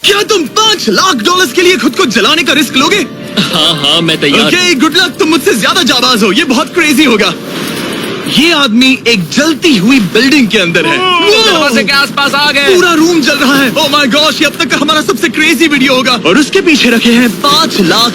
क्या तुम $5 लाख के लिए खुद को जलाने का रिस्क लोगे? हाँ मैं तैयार। Okay, good luck. तुम मुझसे ज्यादा जाबाज हो, ये बहुत क्रेजी होगा। ये आदमी एक जलती हुई बिल्डिंग के अंदर है। दरवाजे के आसपास आ गए। पूरा रूम जल रहा है। ओह माय गॉश, ये अब तक का हमारा सबसे क्रेजी वीडियो होगा। और उसके पीछे रखे हैं $5 लाख,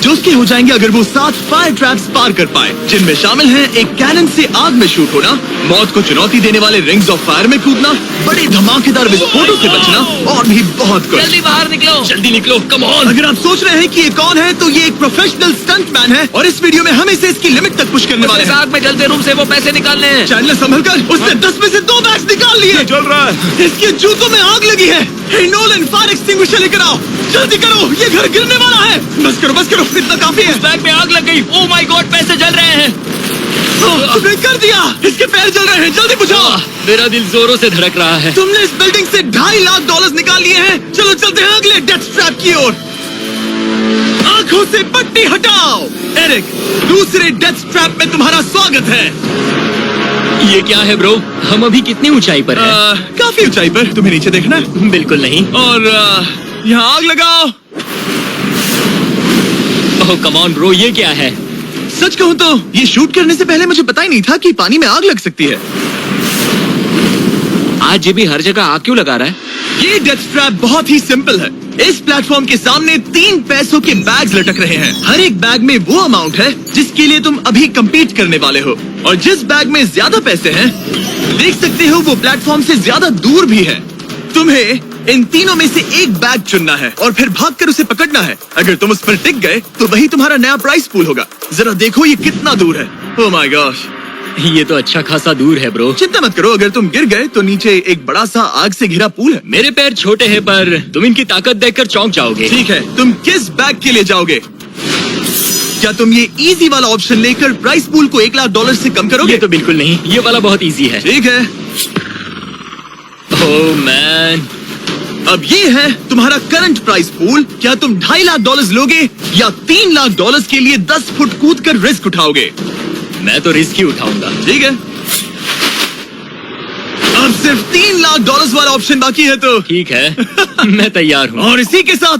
जो उसके हो जाएंगे अगर वो 7 फायर ट्रैप्स पार कर पाए, जिनमें शामिल हैं एक कैनन से आग में शूट होना, मौत को चुनौती देने वाले रिंग्स ऑफ फायर में कूदना, बड़े धमाकेदार विस्फोटों से बचना और भी बहुत कुछ। जल्दी बाहर निकलो, जल्दी निकलो, कम ऑन। अगर आप सोच रहे हैं कि ये कौन है, तो ये एक प्रोफेशनल स्टंटमैन है और इस वीडियो में हम इसे इसकी लिमिट तक पुश करने वाले हैं। आग में जलते रूम से वो पैसे निकालने हैं। चैनल संभल कर, उसने 10 में से 2 बैग्स निकाल लिए। चल रहा है। इसके जूतों में आग लगी है। हे नोलन, फायर एक्सटिंग्विशर लेकर आओ, जल्दी करो, ये घर गिरने वाला है। बस करो, इतना काफी है। बैग में आग लग गई। ओह माय गॉड, पैसे जल रहे हैं। तुमने कर दिया, इसके पैर जल रहे हैं, जल्दी बुझाओ। मेरा दिल जोरों से धड़क रहा है। तुमने इस बिल्डिंग से $2.5 लाख निकाल लिए हैं। चलो चलते हैं अगले डेथ ट्रैप की ओर। आंखों से पट्टी हटाओ। एरिक, दूसरे डेथ ट्रैप में तुम्हारा स्वागत है। ये क्या है ब्रो? हम अभी कितनी ऊंचाई पर हैं? काफी ऊंचाई पर। तुम्हें नीचे देखना है? बिल्कुल नहीं। और यहाँ आग लगाओ। ओह कम ऑन ब्रो, ये क्या है? सच कहूँ तो ये शूट करने से पहले मुझे पता ही नहीं था कि पानी में आग लग सकती है। आज ये भी हर जगह आग क्यों लगा रहा है? ये डेथ ट्रैप बहुत ही सिंपल है। इस प्लेटफॉर्म के सामने 3 पैसों के बैग्स लटक रहे हैं। हर एक बैग में वो अमाउंट है जिसके लिए तुम अभी compete करने वाले हो, और जिस बैग में ज्यादा पैसे हैं, देख सकते हो वो प्लेटफॉर्म से ज्यादा दूर भी है। तुम्हें इन तीनों में से एक बैग चुनना है और फिर भागकर उसे पकड़ना है। अगर तुम उस पर टिक गए तो वही तुम्हारा नया प्राइस पूल होगा। जरा देखो ये कितना दूर है। ओह माय गॉश, ये तो अच्छा खासा दूर है ब्रो। चिंता मत करो, अगर तुम गिर गए तो नीचे एक बड़ा सा आग से घिरा पूल है। मेरे पैर छोटे हैं पर तुम इनकी ताकत देखकर चौंक जाओगे। ठीक है, तुम किस बैग के लिए जाओगे? क्या तुम ये इजी वाला ऑप्शन लेकर प्राइस पूल को $1 लाख से कम करोगे? ये तो बिल्कुल नहीं, ये वाला बहुत इजी है। ठीक है, ओह मैन, अब ये है तुम्हारा करंट प्राइस पूल। क्या तुम $2.5 लाख लोगे या $3 लाख के लिए 10 फुट कूद कर रिस्क उठाओगे? मैं तो रिस्क ही उठाऊंगा। ठीक है, अब सिर्फ $3 लाख वाला ऑप्शन बाकी है तो ठीक है मैं तैयार हूँ। और इसी के साथ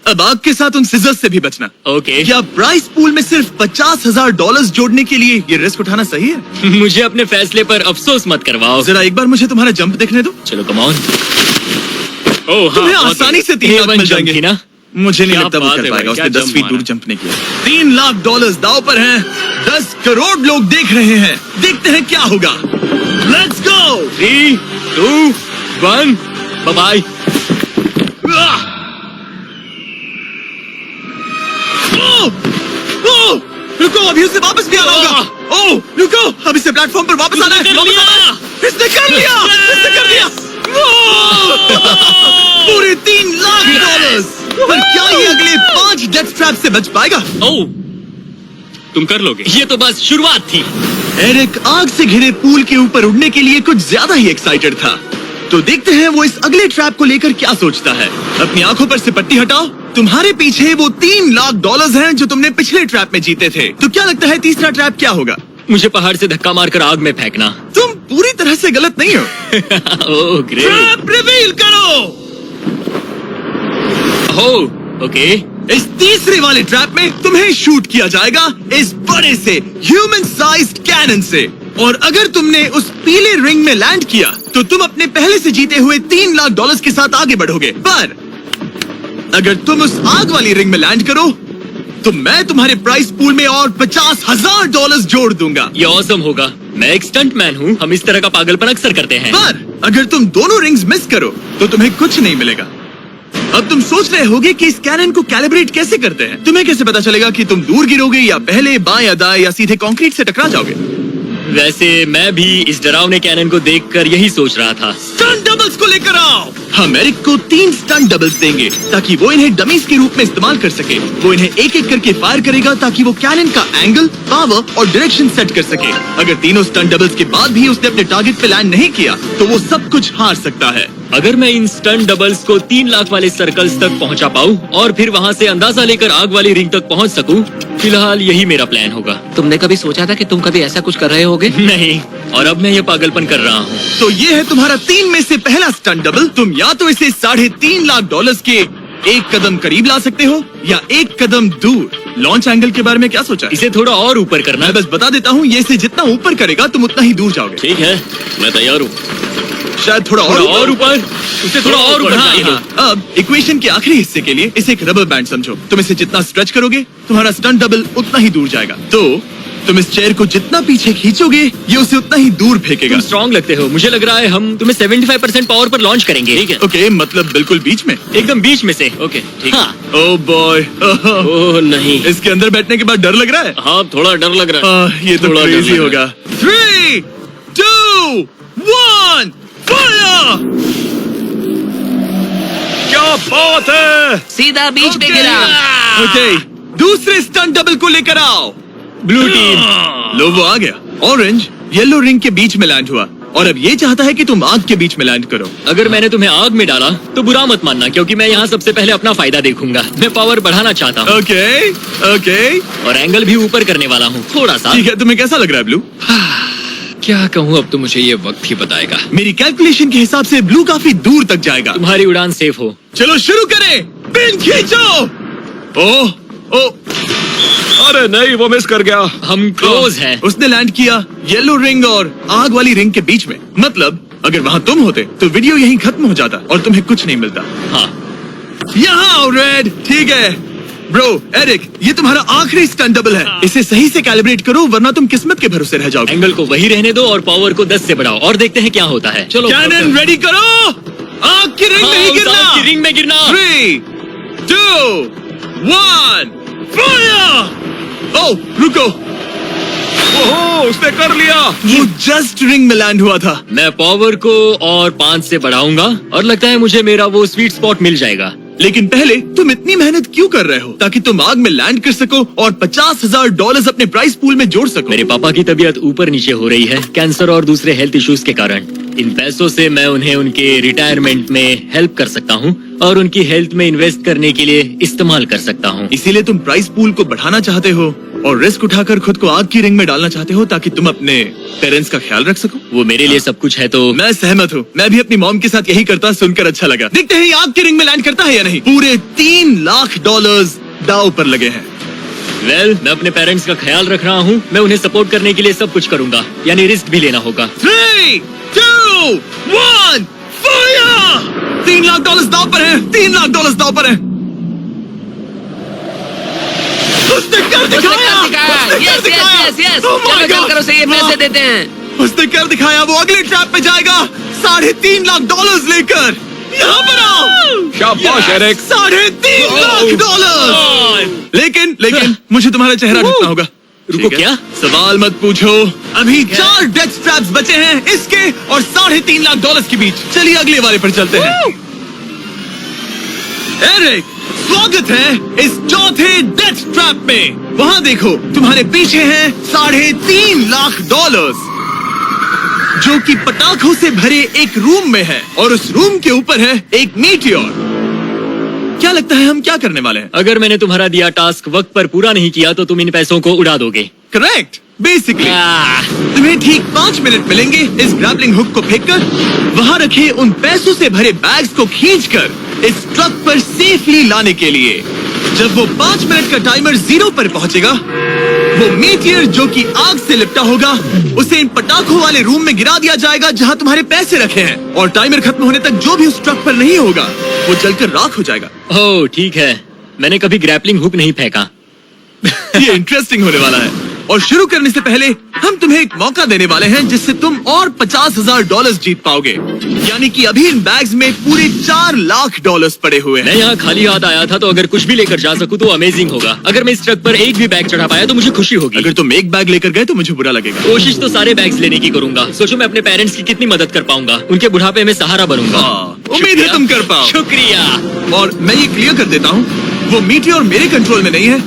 अब आग के साथ उन सिजर्स से भी बचना। ओके। क्या प्राइस पूल में सिर्फ $50,000 जोड़ने के लिए ये रिस्क उठाना सही है? मुझे अपने फैसले पर अफसोस मत करवाओ। जरा एक बार मुझे तुम्हारा जंप देखने दो। चलो कम ऑन। तुम्हें आसानी से 3 लाख मिल जाएंगे ना? मुझे नहीं क्या लगता वो बात कर है पाएगा। भाई, उसने क्या 10 फीट जंप दूर मारा। जंप नहीं किया। $3 लाख दाव पर हैं। 10 करोड़ लोग देख रहे हैं। देखते हैं क्या होगा। Let's go. 3, 2, 1, बाय। रुको, अभी उसे वापस भी आना होगा। ओह रुको, अब इसे प्लेटफॉर्म पर वापस आना है। इसने कर लिया। इसने कर दिया। पूरे $3 लाख। पर क्या ये अगले 5 डेथ ट्रैप से बच पाएगा? ओह, तुम कर लोगे। ये तो बस शुरुआत थी। एरिक आग से घिरे पूल के ऊपर उड़ने के लिए कुछ ज्यादा ही एक्साइटेड था। तो देखते हैं वो इस अगले ट्रैप को लेकर क्या सोचता है। अपनी आंखों पर से पट्टी हटाओ। तुम्हारे पीछे वो $3 लाख हैं जो तुमने पिछले ट्रैप में जीते थे। तो क्या लगता है तीसरा ट्रैप क्या होगा? मुझे पहाड़ से धक्का मारकर आग में फेंकना। तुम पूरी तरह से गलत नहीं हो। Oh great. ट्रैप रिवील करो। ओके। इस तीसरे वाले ट्रैप में तुम्हें शूट किया जाएगा इस बड़े से ह्यूमन साइज्ड कैनन से, और अगर तुमने उस पीले रिंग में लैंड किया तो तुम अपने पहले से जीते हुए $3 लाख के साथ आगे बढ़ोगे। पर अगर तुम उस आग वाली रिंग में लैंड करो तो मैं तुम्हारे प्राइस पूल में और $50,000 जोड़ दूंगा। ये ऑसम होगा। मैं एक स्टंटमैन हूँ, हम इस तरह का पागलपन अक्सर करते हैं। पर अगर तुम दोनों रिंग्स मिस करो तो तुम्हें कुछ नहीं मिलेगा। अब तुम सोच रहे होगे कि इस कैनन को कैलिब्रेट कैसे करते हैं। तुम्हें कैसे पता चलेगा कि तुम दूर गिरोगे या पहले बाएं या दाएं या सीधे कंक्रीट से टकरा जाओगे? वैसे मैं भी इस डरावने कैनन को देखकर यही सोच रहा था। स्टंट डबल्स को लेकर आओ। हम एरिक को 3 स्टंट डबल्स देंगे ताकि वो इन्हें डमीज के रूप में इस्तेमाल कर सके। वो इन्हें एक एक करके फायर करेगा ताकि वो कैनन का एंगल, पावर और डायरेक्शन सेट कर सके। अगर तीनों स्टंट डबल्स के बाद भी उसने अपने टारगेट पे लैंड नहीं किया तो वो सब कुछ हार सकता है। अगर मैं इन स्टंट डबल्स को 3 लाख वाले सर्कल्स तक पहुंचा पाऊं और फिर वहां से अंदाजा लेकर आग वाली रिंग तक पहुंच सकूं, फिलहाल यही मेरा प्लान होगा। तुमने कभी सोचा था कि तुम कभी ऐसा कुछ कर रहे होगे? नहीं, और अब मैं ये पागलपन कर रहा हूँ। तो ये है तुम्हारा 3 में से पहला स्टंट डबल। तुम या तो इसे $3.5 लाख के एक कदम करीब ला सकते हो या एक कदम दूर। लॉन्च एंगल के बारे में क्या सोचा? इसे थोड़ा और ऊपर करना। मैं बस बता देता हूँ, ये इसे जितना ऊपर करेगा तुम उतना ही दूर जाओगे। ठीक है, मैं तैयार हूँ। शायद थोड़ा और ऊपर, उसे थोड़ा और ऊपर हाँ, चाहिए। हाँ। अब इक्वेशन के आखिरी हिस्से के लिए इसे एक रबर बैंड समझो। तुम इसे जितना स्ट्रेच करोगे तुम्हारा स्टंट डबल उतना ही दूर जाएगा। तो तुम इस चेयर को जितना पीछे खींचोगे ये उसे उतना ही दूर फेंकेगा। तुम स्ट्रॉन्ग लगते हो। मुझे लग रहा है हम तुम्हें 75% पावर पर लॉन्च करेंगे। ठीक है? ओके, मतलब बिल्कुल बीच में? एकदम बीच में से। ओके, ठीक है। हाँ। ओह बॉय, ओह नहीं, इसके अंदर बैठने के बाद डर लग रहा है। हाँ थोड़ा डर लग रहा है। ये तो थोड़ा डर क्रेजी लग होगा। 3, 2, 1, फायर! क्या बात है! सीधा बीच में गिरा। ओके, दूसरे स्टंट डबल को लेकर आओ। Blue team. लो, वो आ गया। ऑरेंज येलो रिंग के बीच में लैंड हुआ और अब ये चाहता है कि तुम आग के बीच में लैंड करो। अगर मैंने तुम्हें आग में डाला तो बुरा मत मानना, क्योंकि मैं यहाँ सबसे पहले अपना फायदा देखूंगा। मैं पावर बढ़ाना चाहता हूँ। ओके, ओके, और एंगल भी ऊपर करने वाला हूँ थोड़ा सा। ठीक है। तुम्हें कैसा लग रहा है ब्लू? क्या कहूँ, अब तो मुझे ये वक्त ही बताएगा। मेरी कैलकुलेशन के हिसाब से ब्लू काफी दूर तक जाएगा। तुम्हारी उड़ान सेफ हो। चलो शुरू करें। पिन खींचो। ओह, ओह, अरे नहीं, वो मिस कर गया। हम क्लोज हैं। उसने लैंड किया येलो रिंग और आग वाली रिंग के बीच में। मतलब अगर वहाँ तुम होते तो वीडियो यहीं खत्म हो जाता और तुम्हें कुछ नहीं मिलता। हाँ, यहाँ आओ रेड। ठीक है ब्रो, एरिक, ये तुम्हारा आखिरी स्टंट डबल है। इसे सही से कैलिब्रेट करो वरना तुम किस्मत के भरोसे रह जाओगे। एंगल को वही रहने दो और पावर को 10 से बढ़ाओ और देखते हैं क्या होता है। चलो कैनन रेडी करो। आग की रिंग में ही गिरना। आग की रिंग में गिरना। 3, 2, 1, फायर! ओह, रुको। ओहो, उसने कर लिया। वो जस्ट रिंग में लैंड हुआ था। मैं पावर को और 5 से बढ़ाऊंगा और लगता है मुझे मेरा वो स्वीट स्पॉट मिल जाएगा। लेकिन पहले तुम इतनी मेहनत क्यों कर रहे हो? ताकि तुम आग में लैंड कर सको और $50,000 अपने प्राइस पूल में जोड़ सको। मेरे पापा की तबीयत ऊपर नीचे हो रही है, कैंसर और दूसरे हेल्थ इश्यूज के कारण। इन पैसों से मैं उन्हें उनके रिटायरमेंट में हेल्प कर सकता हूँ और उनकी हेल्थ में इन्वेस्ट करने के लिए इस्तेमाल कर सकता हूँ। इसीलिए तुम प्राइस पूल को बढ़ाना चाहते हो और रिस्क उठाकर खुद को आग की रिंग में डालना चाहते हो ताकि तुम अपने पेरेंट्स का ख्याल रख सको। वो मेरे लिए सब कुछ है तो मैं सहमत हूँ। मैं भी अपनी मॉम के साथ यही करता, सुनकर अच्छा लगा। देखते हैं ये आग की रिंग में लैंड करता है या नहीं। पूरे $3 लाख दांव पर लगे हैं। मैं अपने पेरेंट्स का ख्याल रख रहा हूँ। मैं उन्हें सपोर्ट करने के लिए सब कुछ करूंगा, यानी रिस्क भी लेना होगा। 3, 2, 1, फायर! $3 लाख दांव पर है। $3 लाख दांव पर है। उसने कर दिखाया। Yes yes yes. Oh my चलो God! चल कर उसे ये पैसे देते हैं। उसने कर दिखाया। वो अगले ट्रैप पे जाएगा $3.5 लाख लेकर। यहाँ पर आओ। शाबाश एरिक। $3.5 लाख। लेकिन मुझे तुम्हारा चेहरा ढूंढना होगा। रुको, ठीक है? क्या? सवाल मत पूछो। अभी 4 डेथ ट्रैप्स बचे हैं, इसके और $3.5 लाख के बीच। चलिए अगले वाले पर चलते हैं। एरिक, स्वागत है इस चौथे डेथ ट्रैप में। वहाँ देखो, तुम्हारे पीछे है $3.5 लाख, जो कि पटाखों से भरे एक रूम में है और उस रूम के ऊपर है एक मीटियोर। क्या लगता है हम क्या करने वाले हैं? अगर मैंने तुम्हारा दिया टास्क वक्त पर पूरा नहीं किया तो तुम इन पैसों को उड़ा दोगे। करेक्ट। बेसिकली तुम्हें ठीक 5 मिनट मिलेंगे इस ग्रैपलिंग हुक को फेंककर वहाँ रखे उन पैसों से भरे बैग्स को खींचकर इस ट्रक पर सेफली लाने के लिए। जब वो 5 मिनट का टाइमर 0 पर पहुंचेगा, वो मीटियर जो कि आग से लिपटा होगा उसे इन पटाखों वाले रूम में गिरा दिया जाएगा जहां तुम्हारे पैसे रखे हैं। और टाइमर खत्म होने तक जो भी उस ट्रक पर नहीं होगा वो जलकर राख हो जाएगा। ओह ठीक है, मैंने कभी ग्रैपलिंग हुक नहीं फेंका। ये इंटरेस्टिंग होने वाला है। और शुरू करने से पहले हम तुम्हें एक मौका देने वाले हैं जिससे तुम और $50,000 जीत पाओगे। यानी कि अभी इन बैग्स में पूरे $4 लाख पड़े हुए हैं। मैं यहाँ खाली हाथ आया था, तो अगर कुछ भी लेकर जा सकूं तो अमेजिंग होगा। अगर मैं इस ट्रक पर एक भी बैग चढ़ा पाया तो मुझे खुशी होगी। अगर तुम एक बैग लेकर गए तो मुझे बुरा लगेगा। कोशिश तो सारे बैग्स लेने की करूंगा। सोचो मैं अपने पेरेंट्स की कितनी मदद कर पाऊंगा, उनके बुढ़ापे में सहारा बनूंगा। उम्मीद है तुम कर पाओ। शुक्रिया। और मैं ये क्लियर कर देता हूँ, वो मीटियोर मेरे कंट्रोल में नहीं है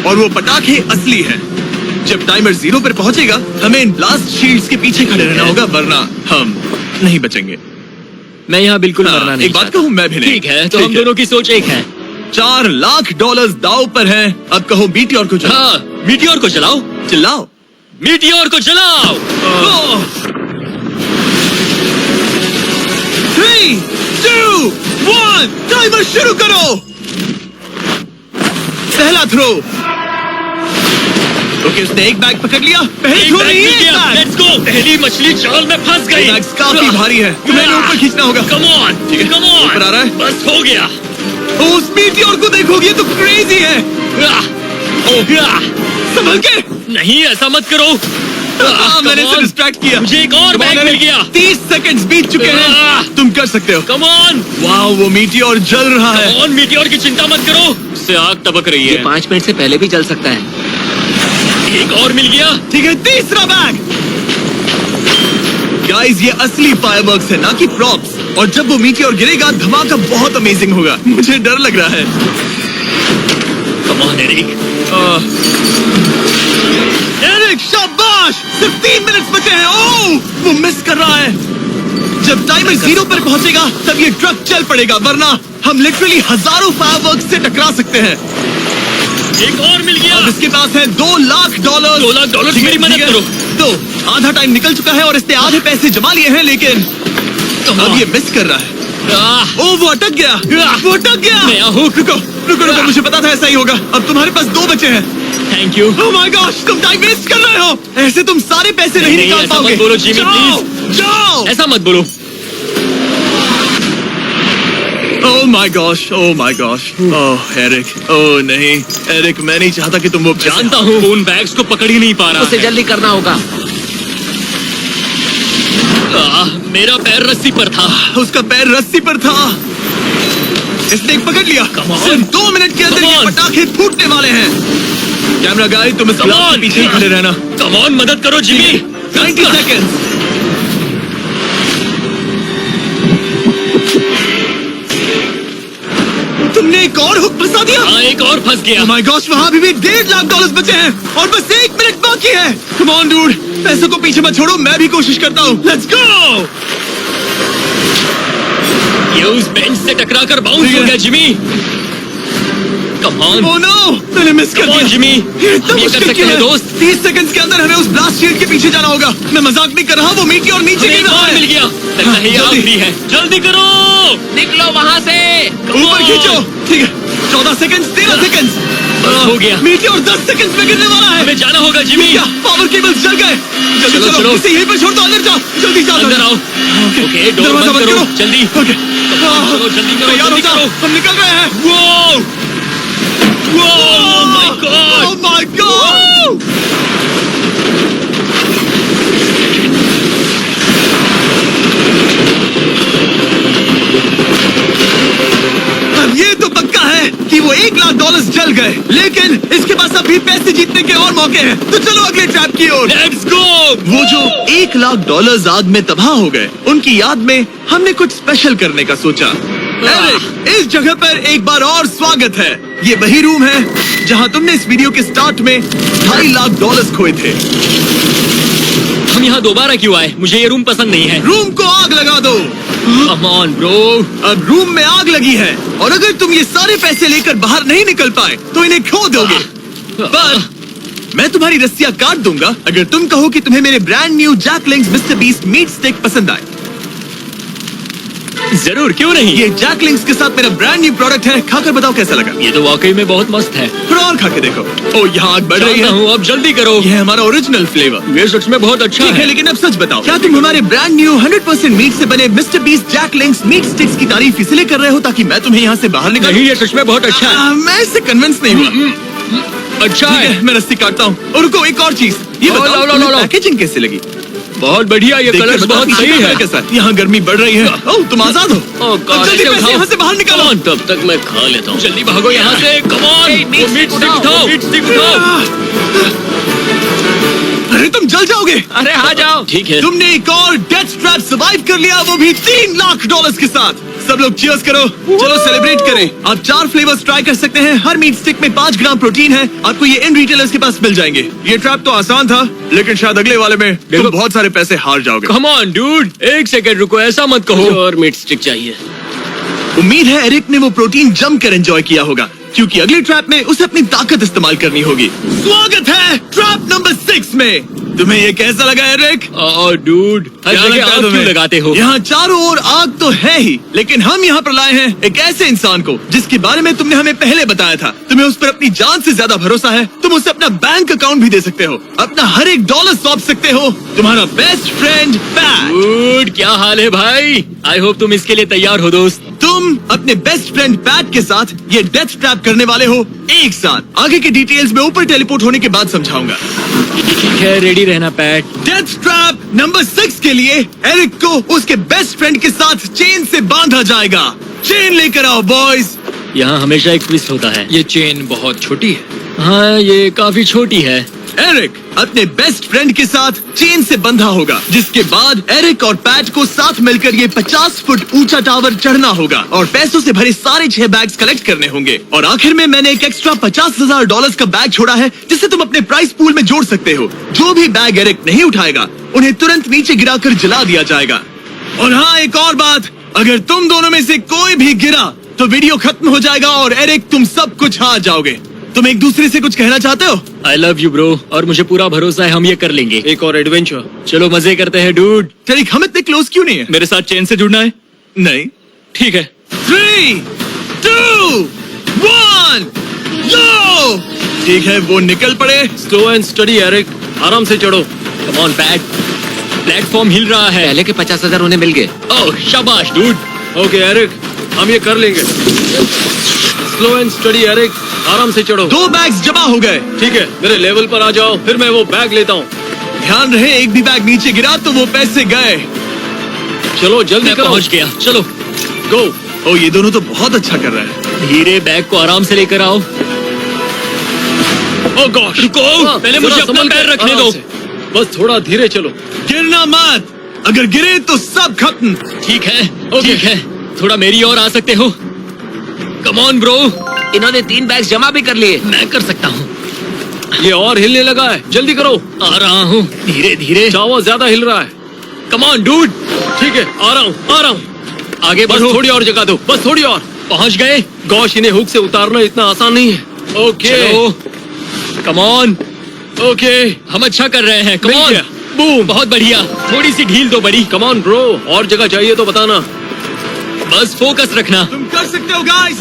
और वो पटाखे असली हैं। जब टाइमर 0 पर पहुंचेगा हमें इन ब्लास्ट शील्ड्स के पीछे खड़े रहना होगा, वरना हम नहीं बचेंगे। मैं यहाँ बिल्कुल हाँ, मरना नहीं एक बात चाहता। कहूँ, मैं भी नहीं। ठीक है, तो ठीक हम है। दोनों की सोच एक है। $4 लाख दाव पर है। अब कहो मीटियोर को चलाओ। हाँ, मीटियोर को चलाओ, चिल्लाओ। मीटियोर को चलाओ। 3, 2, 1, टाइमर शुरू करो। पहला थ्रो। ओके, उसने एक बैग पकड़ लिया। पहले एक थ्रो बैग नहीं, मिल एक गया। बैग। Let's go। पहली मछली जाल में फंस गई। बैग्स काफी भारी है, तुम्हें इन्हें ऊपर खींचना होगा। Come on, ठीक है, come on। ऊपर आ रहा है। बस हो गया। उस मीटियोर को देखोगे तो क्रेजी है। संभल के। नहीं, ऐसा मत करो। मैंने Come इसे on। डिस्ट्रैक्ट किया। मुझे एक और Come on, बैग मिल गया। 30 सेकंड्स बीत चुके हैं। तुम कर सकते हो। Come on। वाह, वो मीटियोर जल रहा है। Come on, मीटियोर की चिंता मत करो। इससे आग टपक रही ये है। 5 मिनट से पहले भी चल सकता है। एक और मिल गया। ठीक है, तीसरा बैग। गाइस, ये असली फायरवर्क्स है, ना कि प्रॉप्स। और जब वो मीटियोर गिरेगा, धमाका बहुत अमेजिंग होगा। मुझे डर लग रहा है। Come on, Eric. एरिक, शाबाश! सिर्फ 3 मिनट बचे हैं। ओह, वो मिस कर रहा है। जब टाइमर 0 पर पहुंचेगा, तब ये ट्रक चल पड़ेगा, वरना हम लिटरली हजारों फायरवर्क्स से टकरा सकते हैं। एक और मिल गया। अब इसके पास है $2 लाख। $2 लाख, मेरी मदद करो। तो आधा टाइम निकल चुका है और इसने आधे पैसे जमा लिए हैं, लेकिन अब ये मिस कर रहा है। ओह, वो अटक गया। वो अटक गया। नया हुक। रुको रुको रुको, मुझे पता था ऐसा ही होगा। अब तुम्हारे पास 2 बचे हैं। Thank you. Oh my gosh, तुम टाइम वेस्ट कर रहे हो। ऐसे तुम सारे पैसे नहीं नहीं, निकाल ऐसा पाओगे। मत बोलो, जिमी, जाओ, जाओ। ऐसा मत बोलो। Oh my gosh, oh my gosh. Oh Eric, oh नहीं एरिक, मैं नहीं चाहता कि तुम वो पैसे जानता हूँ, उन बैग्स को पकड़ ही नहीं पा रहा उसे है। जल्दी करना होगा। मेरा पैर रस्सी पर था। उसका पैर रस्सी पर था। इसने एक पकड़ लिया। Come on. सिर्फ 2 मिनट के अंदर Come ये on. पटाखे फूटने वाले हैं। कैमरा गाय, तुम इस Come ग्लास के on. पीछे ही खड़े रहना। Come on, मदद करो जिमी। 90 सेकेंड्स। तुमने एक और हुक फंसा दिया। हाँ, एक और फंस गया। Oh my gosh, वहाँ अभी भी $1.5 लाख बचे हैं और बस 1 मिनट बाकी है। Come on, dude, पैसों को पीछे मत छोड़ो, मैं भी कोशिश करता हूँ। Let's go! ये उस बेंच से टकरा कर बाउंस ठीक हो है। गया Jimmy. Come on. Oh no, मैंने मिस कर Come on, दिया। जिमी। ये इतना हम ये कर मुश्किल सकते क्यों हैं, है? दोस्त। 30 सेकंड्स के अंदर हमें उस ब्लास्ट शील्ड के पीछे जाना होगा। मैं मजाक नहीं कर रहा, वो मीटियोर नीचे हमें गिर एक रहा और है। मिल गया। लगता है ये जल्दी। आखिरी है। जल्दी करो। निकलो वहाँ से। ऊपर खींचो। ठीक है, 14 सेकंड्स, 13 सेकंड्स। बस हो गया। मीटियोर 10 सेकंड्स में गिरने वाला है। हमें जाना होगा जिमी। क्या पावर केबल्स जल गए? जल्दी चलो, चलो, चलो। इसे यहीं पर छोड़ दो, अंदर जाओ। जल्दी जाओ, अंदर आओ। ओके, ओके, डोर दरवाजा बंद करो। जल्दी। ओके, चलो, जल्दी करो, तैयार हो जल्दी जाओ, करो। हम निकल रहे हैं। Whoa! Oh my God! Oh my God! अब ये तो पक्का है कि वो $1 लाख जल गए, लेकिन इसके पास अभी पैसे जीतने के और मौके हैं। तो चलो अगले ट्रैप की ओर। Let's go! वो जो $1 लाख आग में तबाह हो गए, उनकी याद में हमने कुछ स्पेशल करने का सोचा। एरिक, इस जगह पर एक बार और स्वागत है। ये वही रूम है जहां तुमने इस वीडियो के स्टार्ट में $2.5 लाख खोए थे। हम यहाँ दोबारा क्यों आए? मुझे ये रूम पसंद नहीं है। रूम को आग लगा दो। Come on, bro. अब रूम में आग लगी है और अगर तुम ये सारे पैसे लेकर बाहर नहीं निकल पाए तो इन्हें खो दोगे। पर मैं तुम्हारी रस्सियां काट दूंगा अगर तुम कहो कि तुम्हें मेरे brand new Jack Links MrBeast meat stick पसंद आए। जरूर, क्यों नहीं? ये जैक लिंक्स के साथ मेरा ब्रांड न्यू प्रोडक्ट है, खाकर बताओ कैसा लगा। ये तो वाकई में बहुत मस्त है। थोड़ा और खा के देखो। ओ, यहाँ आग बढ़ रही जानता है। हूँ, अब जल्दी करो। ये है हमारा ओरिजिनल फ्लेवर। ये सच में बहुत अच्छा ठीक है, है। लेकिन अब सच बताओ, क्या तुम हमारे ब्रांड न्यू 100% मीट से बने Mister Beast Jack Link's meat sticks की तारीफ इसलिए कर रहे हो ताकि मैं तुम्हें यहाँ से बाहर निकालूं? नहीं, ये सच में बहुत अच्छा है। मैं इससे कन्विंस नहीं हुआ। अच्छा ठीक है। है, मैं रस्सी काटता हूँ। और रुको, एक और चीज, ये लो, बताओ लो, लो, तुम्हें लो। पैकेजिंग कैसे लगी? बहुत बढ़िया, ये देखकर कलर्स बताओ बहुत कि सही कलर है। कैसा है? यहाँ गर्मी बढ़ रही है। ओह, तुम आजाद हो। अब जल्दी पैसे यहाँ से बाहर निकालो। Come on, तब तक मैं खा लेता हूँ। जल्दी भागो यहाँ से। Come on, Hey, meat वो मीट stick स्टिक उठाओ। उठाओ, मीट स्टिक उठाओ। अरे तुम जल जाओगे। अरे आ जाओ। ठीक है। तुमने एक और डेथ ट्रैप सर्वाइव कर लिया, वो भी $3 लाख के साथ। सब लोग चीयर्स करो। चलो सेलिब्रेट करें। आप 4 फ्लेवर्स ट्राई कर सकते हैं। हर मीट स्टिक में 5 ग्राम प्रोटीन है। आपको ये इन रिटेलर्स के पास मिल जाएंगे। ये ट्रैप तो आसान था, लेकिन शायद अगले वाले में तुम बहुत सारे पैसे हार जाओगे। कम ऑन डूड, एक सेकंड रुको, ऐसा मत कहो। और मीट स्टिक चाहिए। उम्मीद है एरिक ने वो प्रोटीन जमकर एंजॉय किया होगा, क्योंकि अगले ट्रैप में उसे अपनी ताकत इस्तेमाल करनी होगी। स्वागत है ट्रैप नंबर 6 में। तुम्हें ये कैसा लगा एरिक? डूड, हर जगह आग क्यों लगाते हो? यहाँ चारों ओर आग तो है ही, लेकिन हम यहाँ पर लाए हैं एक ऐसे इंसान को जिसके बारे में तुमने हमें पहले बताया था। तुम्हें उस पर अपनी जान से ज्यादा भरोसा है। तुम उसे अपना बैंक अकाउंट भी दे सकते हो, अपना हर एक डॉलर सौंप सकते हो। तुम्हारा बेस्ट फ्रेंड पैट। डूड, क्या हाल है भाई? आई होप तुम इसके लिए तैयार हो दोस्त। तुम अपने बेस्ट फ्रेंड पैट के साथ ये डेथ ट्रैप करने वाले हो एक साथ। आगे की डिटेल्स में ऊपर टेलीपोर्ट होने के बाद समझाऊंगा। ठीक है, रेडी रहना पैट। डेथ ट्रैप नंबर 6 के लिए एरिक को उसके बेस्ट फ्रेंड के साथ चेन से बांधा जाएगा। चेन लेकर आओ बॉयज। यहाँ हमेशा एक ट्विस्ट होता है। ये चेन बहुत छोटी है। हाँ, ये काफी छोटी है। एरिक अपने बेस्ट फ्रेंड के साथ चेन से बंधा होगा, जिसके बाद एरिक और पैट को साथ मिलकर ये 50 फुट ऊंचा टावर चढ़ना होगा और पैसों से भरे सारे 6 बैग्स कलेक्ट करने होंगे। और आखिर में मैंने एक एक्स्ट्रा $50,000 का बैग छोड़ा है, जिसे तुम अपने प्राइस पूल में जोड़ सकते हो। जो भी बैग एरिक नहीं उठाएगा, उन्हें तुरंत नीचे गिराकर जला दिया जाएगा। और हाँ, एक और बात, अगर तुम दोनों में से कोई भी गिरा तो वीडियो खत्म हो जाएगा और एरिक तुम सब कुछ हार जाओगे। तुम एक दूसरे से कुछ कहना चाहते हो? आई लव यू ब्रो, और मुझे पूरा भरोसा है हम ये कर लेंगे। एक और एडवेंचर। चलो मजे करते हैं डूड। एरिक, हम इतने क्लोज क्यों नहीं है? मेरे साथ चेन से जुड़ना है? नहीं। ठीक है। 3, 2, 1, go! ठीक है, वो निकल पड़े। स्लो एंड स्टडी एरिक, आराम से चढ़ो। कम ऑन पैट, प्लेटफॉर्म हिल रहा है। पहले के 50,000 उन्हें मिल गए। ओह शाबाश डूड। ओके एरिक, हम ये कर लेंगे। स्लो एंड स्टडी एरिक, आराम से चढ़ो। 2 बैग्स जमा हो गए। ठीक है, मेरे लेवल पर आ जाओ, फिर मैं वो बैग लेता हूँ। ध्यान रहे, एक भी बैग नीचे गिरा तो वो पैसे गए। चलो जल्दी मैं करो। पहुंच गया, चलो गो। ओ, ये दोनों तो बहुत अच्छा कर रहे हैं। धीरे बैग को आराम से लेकर आओ। ओह गॉश, रुको, पहले मुझे जरा अपना संभल पैर के, रखने आराम दो। से। बस थोड़ा धीरे चलो। गिरना मत, अगर गिरे तो सब खत्म। ठीक है, ओके। ठीक है, थोड़ा मेरी ओर आ सकते हो? Come on bro. इन्होंने 3 बैग जमा भी कर लिए। मैं कर सकता हूँ। ये और हिलने लगा है, जल्दी करो। आ रहा हूँ, धीरे धीरे। चावा ज्यादा हिल रहा है। Come on dude. ठीक है, आ रहा हूँ, आ रहा हूँ। आगे बस बढ़ो। थोड़ी और जगह दो, बस थोड़ी और। पहुँच गए। गॉश, इन्हें हुक से उतारना इतना आसान नहीं है। ओके चलो, कम ऑन। ओके, हम अच्छा कर रहे हैं। कम मिल ऑन। गया। बूम, बहुत बढ़िया। थोड़ी सी ढील दो बड़ी। कम ऑन ब्रो, और जगह चाहिए तो बताना। बस फोकस रखना। तुम कर सकते हो गाइस।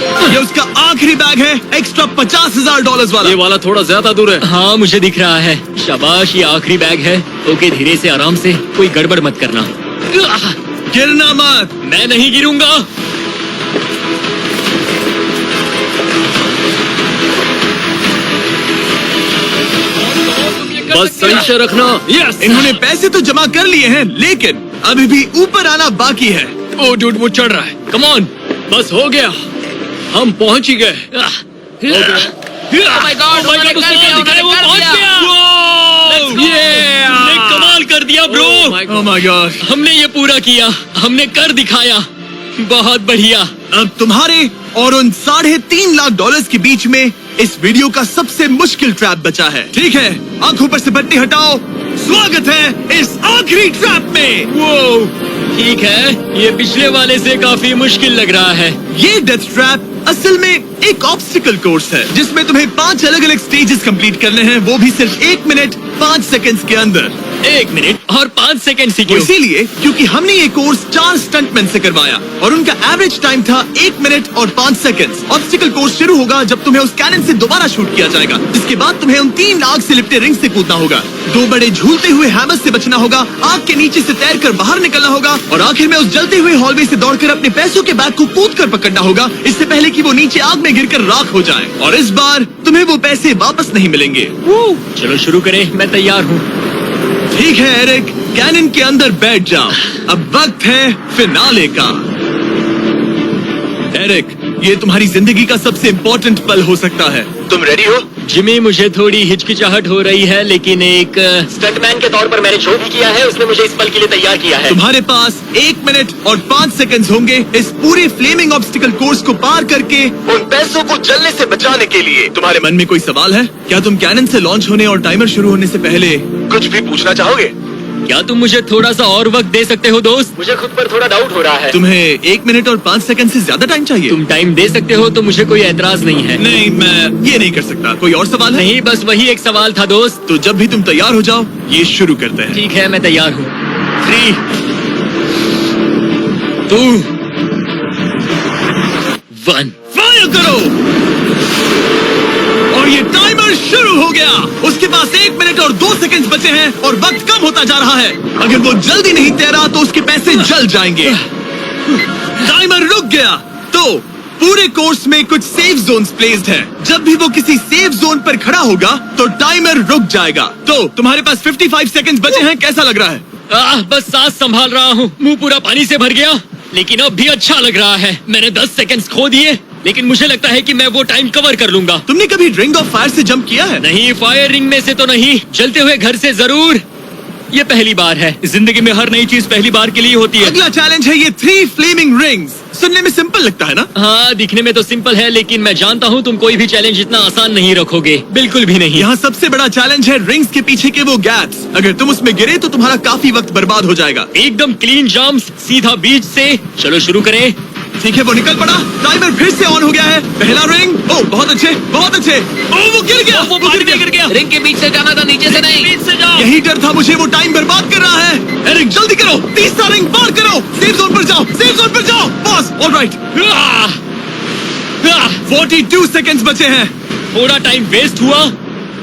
ये उसका आखिरी बैग है, एक्स्ट्रा $50,000 वाला। ये वाला थोड़ा ज्यादा दूर है। हाँ, मुझे दिख रहा है। शाबाश, ये आखिरी बैग है। ओके, धीरे से, आराम से, कोई गड़बड़ मत करना। गिरना मत। मैं नहीं गिरूंगा। बस सही से रखना। यस, इन्होंने पैसे तो जमा कर लिए हैं, लेकिन अभी भी ऊपर आना बाकी है। ओ डूड, वो चढ़ रहा है। Come on. बस हो गया, हम पहुंच ही गए। my God, उन्होंने कर दिया, वो पहुंच गया। हमने कमाल कर दिया ब्रो। Oh my God! हमने ये पूरा किया, हमने कर दिखाया। बहुत बढ़िया। अब तुम्हारे और उन $3.5 लाख के बीच में इस वीडियो का सबसे मुश्किल ट्रैप बचा है। ठीक है, आंखों पर से पट्टी हटाओ। स्वागत है इस आखिरी ट्रैप में। वो ठीक है, ये पिछले वाले से काफी मुश्किल लग रहा है। ये डेथ ट्रैप असल में एक ऑब्स्टिकल कोर्स है, जिसमें तुम्हें 5 अलग अलग स्टेजेस कंप्लीट करने हैं, वो भी सिर्फ 1 मिनट 5 सेकंड्स के अंदर। 1 मिनट और 5 सेकंड ही वो क्यों? इसीलिए क्योंकि हमने ये कोर्स 4 स्टंटमैन से करवाया और उनका एवरेज टाइम था 1 मिनट और 5 सेकंड्स। ऑब्स्टिकल कोर्स शुरू होगा जब तुम्हें उस कैनन से दोबारा शूट किया जाएगा, जिसके बाद तुम्हें उन 3 आग से लिपटे रिंग से कूदना होगा, 2 बड़े झूलते हुए हैमर से बचना होगा, आग के नीचे से तैरकर बाहर निकलना होगा और आखिर में उस जलते हुए हॉलवे से दौड़कर अपने पैसों के बैग को कूदकर पकड़ना होगा, इससे पहले कि वो नीचे आग में गिरकर राख हो जाए। और इस बार तुम्हें वो पैसे वापस नहीं मिलेंगे। चलो शुरू करें, मैं तैयार हूँ। ठीक है एरिक, कैनन के अंदर बैठ जाओ। अब वक्त है फिनाले का। एरिक, ये तुम्हारी जिंदगी का सबसे इम्पोर्टेंट पल हो सकता है। तुम रेडी हो? जिमी, मुझे थोड़ी हिचकिचाहट हो रही है, लेकिन एक स्टंटमैन के तौर पर मैंने जो भी किया है उसने मुझे इस पल के लिए तैयार किया है। तुम्हारे पास 1 मिनट और 5 सेकंड्स होंगे इस पूरे फ्लेमिंग ऑब्स्टिकल कोर्स को पार करके उन पैसों को जलने से बचाने के लिए। तुम्हारे मन में कोई सवाल है? क्या तुम कैनन से लॉन्च होने और टाइमर शुरू होने से पहले कुछ भी पूछना चाहोगे? क्या तुम मुझे थोड़ा सा और वक्त दे सकते हो दोस्त? मुझे खुद पर थोड़ा डाउट हो रहा है। तुम्हें 1 मिनट और 5 सेकंड से ज्यादा टाइम चाहिए? तुम टाइम दे सकते हो तो मुझे कोई एतराज नहीं है। नहीं, मैं ये नहीं कर सकता। कोई और सवाल है? नहीं, बस वही एक सवाल था दोस्त। तो जब भी तुम तैयार हो जाओ, ये शुरू करते हैं। ठीक है, मैं तैयार हूँ। 3, 2, 1 फायर करो! और ये टाइमर शुरू हो गया। उसके पास 1 मिनट और 2 सेकंड बचे हैं और वक्त कम होता जा रहा है। अगर वो जल्दी नहीं तैरा तो उसके पैसे जल जाएंगे। टाइमर रुक गया। तो पूरे कोर्स में कुछ सेफ जोन्स प्लेस्ड हैं। जब भी वो किसी सेफ जोन पर खड़ा होगा तो टाइमर रुक जाएगा। तो तुम्हारे पास 55 सेकंड बचे हैं। कैसा लग रहा है? बस सांस संभाल रहा हूँ। मुंह पूरा पानी से भर गया, लेकिन अब भी अच्छा लग रहा है। मैंने 10 सेकंड्स खो दिए, लेकिन मुझे लगता है कि मैं वो टाइम कवर कर लूंगा। तुमने कभी रिंग ऑफ फायर से जंप किया है? नहीं, फायर रिंग में से तो नहीं, जलते हुए घर से जरूर। ये पहली बार है। जिंदगी में हर नई चीज पहली बार के लिए होती है। अगला चैलेंज है ये 3 फ्लेमिंग रिंग्स। सुनने में सिंपल लगता है ना? हाँ, दिखने में तो सिंपल है, लेकिन मैं जानता हूँ तुम कोई भी चैलेंज इतना आसान नहीं रखोगे। बिल्कुल भी नहीं। यहाँ सबसे बड़ा चैलेंज है रिंग्स के पीछे के वो गैप्स। अगर तुम उसमें गिरे तो तुम्हारा काफी वक्त बर्बाद हो जाएगा। एकदम क्लीन जंप्स, सीधा बीच से। चलो शुरू करें। ठीक है, वो निकल पड़ा। टाइमर फिर से ऑन हो गया है। पहला रिंग। ओ, बहुत अच्छे, बहुत अच्छे। ओ, वो गिर गया। वो गिर गया। रिंग के बीच से जाना था, नीचे से नहीं। बीच से जाओ। यही डर था मुझे, वो टाइम बर्बाद कर रहा है। एरिक, जल्दी करो। तीसरा रिंग पार करो। सेफ जोन पर जाओ, सेफ जोन पर जाओ। Boss, alright. 42 सेकंड्स बचे हैं। थोड़ा टाइम वेस्ट हुआ,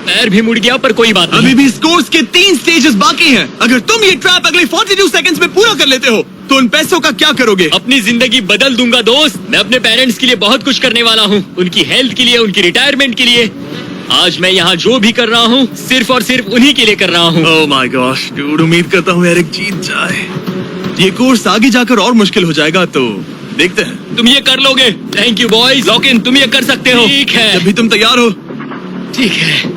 पैर भी मुड़ गया, पर कोई बात नहीं। अभी भी स्कोर्स के 3 स्टेजेस बाकी हैं। अगर तुम ये ट्रैप अगले 42 सेकंड्स में पूरा कर लेते हो तो उन पैसों का क्या करोगे? अपनी जिंदगी बदल दूंगा दोस्त। मैं अपने पेरेंट्स के लिए बहुत कुछ करने वाला हूँ, उनकी हेल्थ के लिए, उनकी रिटायरमेंट के लिए। आज मैं यहाँ जो भी कर रहा हूँ सिर्फ और सिर्फ उन्हीं के लिए कर रहा हूँ। ओह माय गॉश डूड, उम्मीद करता हूँ एरिक जीत जाए। ये कोर्स आगे जाकर और मुश्किल हो जाएगा, तो देखते हैं। तुम ये कर लोगे। Thank you boys. Lock in, तुम ये कर सकते हो। ठीक है, जब भी तुम तैयार हो। ठीक है।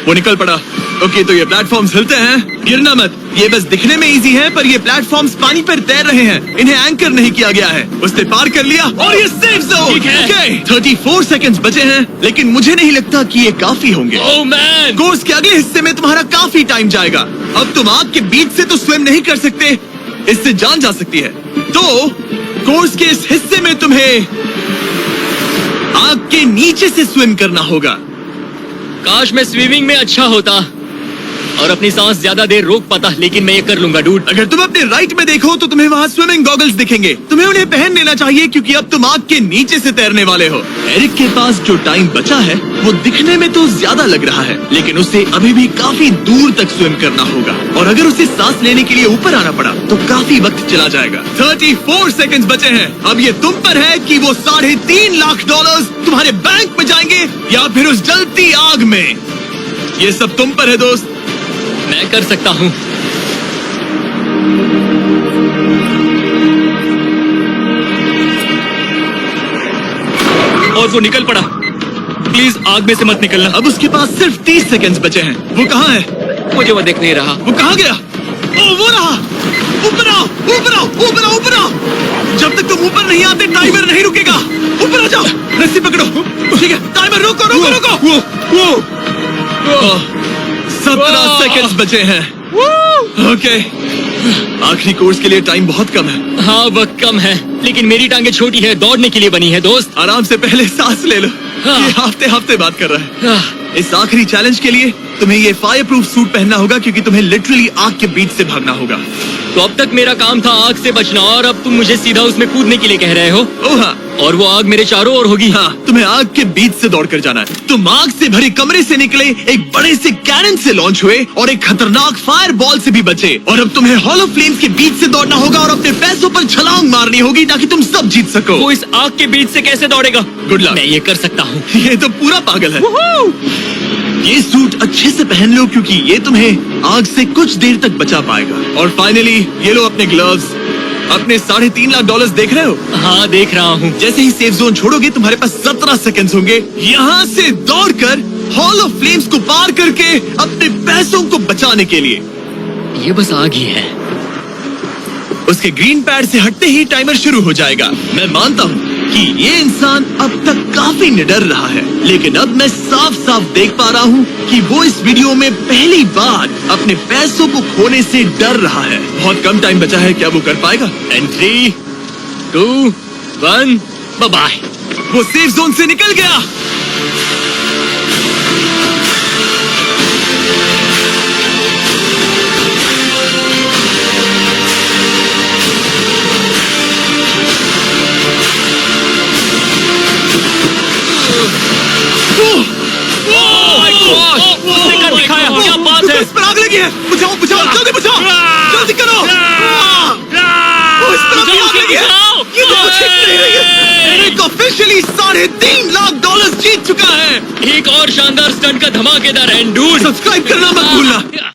वो निकल पड़ा। ओके, तो ये प्लेटफॉर्म्स हिलते हैं। गिरना मत। ये बस दिखने में इजी है, पर ये प्लेटफॉर्म्स पानी पर तैर रहे हैं। इन्हें एंकर नहीं किया गया है। उसने पार कर लिया और ये सेफ जोन। ठीक है। ओके, 34 सेकंड्स बचे हैं, लेकिन मुझे नहीं लगता कि ये काफी होंगे। ओह मैन, कोर्स के अगले हिस्से में तुम्हारा काफी टाइम जाएगा। अब तुम आग के बीच से तो स्विम नहीं कर सकते, इससे जान जा सकती है। तो कोर्स के इस हिस्से में तुम्हें आग के नीचे से स्विम करना होगा। काश मैं स्विमिंग में अच्छा होता और अपनी सांस ज्यादा देर रोक पाता, लेकिन मैं ये कर लूंगा डूड। अगर तुम अपने राइट में देखो तो तुम्हें वहाँ स्विमिंग गॉगल्स दिखेंगे। तुम्हें उन्हें पहन लेना चाहिए, क्योंकि अब तुम आग के नीचे से तैरने वाले हो। एरिक के पास जो टाइम बचा है वो दिखने में तो ज्यादा लग रहा है, लेकिन उसे अभी भी काफी दूर तक स्विम करना होगा। और अगर उसे सांस लेने के लिए ऊपर आना पड़ा तो काफी वक्त चला जाएगा। 34 सेकंड्स बचे हैं। अब ये तुम पर है कि वो $3.5 लाख तुम्हारे बैंक में जाएंगे या फिर उस जलती आग में। ये सब तुम पर है दोस्त। मैं कर सकता हूँ। और वो निकल पड़ा। प्लीज आग में से मत निकलना। अब उसके पास सिर्फ 30 सेकंड्स बचे हैं। वो कहाँ है? मुझे वो देख नहीं रहा। वो कहाँ गया? ओ, वो रहा। ऊपर आओ, ऊपर आओ, ऊपर आओ, ऊपर आओ। जब तक तुम ऊपर नहीं आते टाइमर नहीं रुकेगा। ऊपर आ जाओ, रस्सी पकड़ो। ठीक है, टाइमर रोको, रोको, रोको। वो 17 सेकंड्स बचे हैं। ओके, आखिरी कोर्स के लिए टाइम बहुत कम है। हाँ, वक्त कम है, लेकिन मेरी टांगे छोटी है, दौड़ने के लिए बनी है दोस्त। आराम से पहले सांस ले लो। हाँ। ये हफ्ते हफ्ते बात कर रहा है। आह, इस आखिरी चैलेंज के लिए तुम्हें ये फायर प्रूफ सूट पहनना होगा, क्योंकि तुम्हें लिटरली आग के बीच से भागना होगा। तो अब तक मेरा काम था आग से बचना, और अब तुम मुझे सीधा उसमें कूदने के लिए कह रहे हो। ओह हाँ, और वो आग मेरे चारों ओर होगी। हाँ, तुम्हें आग के बीच से दौड़ कर जाना है। तुम आग से भरे कमरे से निकले, एक बड़े से कैनन से लॉन्च हुए और एक खतरनाक फायर बॉल से भी बचे। और अब तुम्हें हॉलो फ्लेम्स के बीच से दौड़ना होगा और अपने पैसों पर छलांग मारनी होगी ताकि तुम सब जीत सको। वो इस आग के बीच से कैसे दौड़ेगा? Good luck. मैं ये कर सकता हूँ। ये तो पूरा पागल है। ये सूट अच्छे से पहन लो, क्योंकि ये तुम्हें आग से कुछ देर तक बचा पाएगा। और फाइनली ये लो अपने ग्लव्स। अपने $3.5 लाख देख रहे हो? हाँ, देख रहा हूँ। जैसे ही सेफ जोन छोड़ोगे तुम्हारे पास 17 सेकंड्स होंगे यहाँ से दौड़कर हॉल ऑफ फ्लेम्स को पार करके अपने पैसों को बचाने के लिए। ये बस आग ही है। उसके ग्रीन पैड से हटते ही टाइमर शुरू हो जाएगा। मैं मानता हूँ कि ये इंसान अब तक काफी निडर रहा है, लेकिन अब मैं साफ साफ देख पा रहा हूँ कि वो इस वीडियो में पहली बार अपने पैसों को खोने से डर रहा है। बहुत कम टाइम बचा है, क्या वो कर पाएगा? 3, 2, 1, बाय। वो सेफ जोन से निकल गया। उसने कर दिखाया, क्या बात है? इस पर आग लगी है। बुझाओ बुझाओ, जल्दी बुझाओ, जल्दी करो। इस पर अभी आग लगी है। ये तो कुछ हिट नहीं रही है। एरिक ऑफिशियली $3.5 लाख जीत चुका है। एक और शानदार स्टंट का धमाकेदार एंड डूड। सब्सक्राइब करना मत भूलना।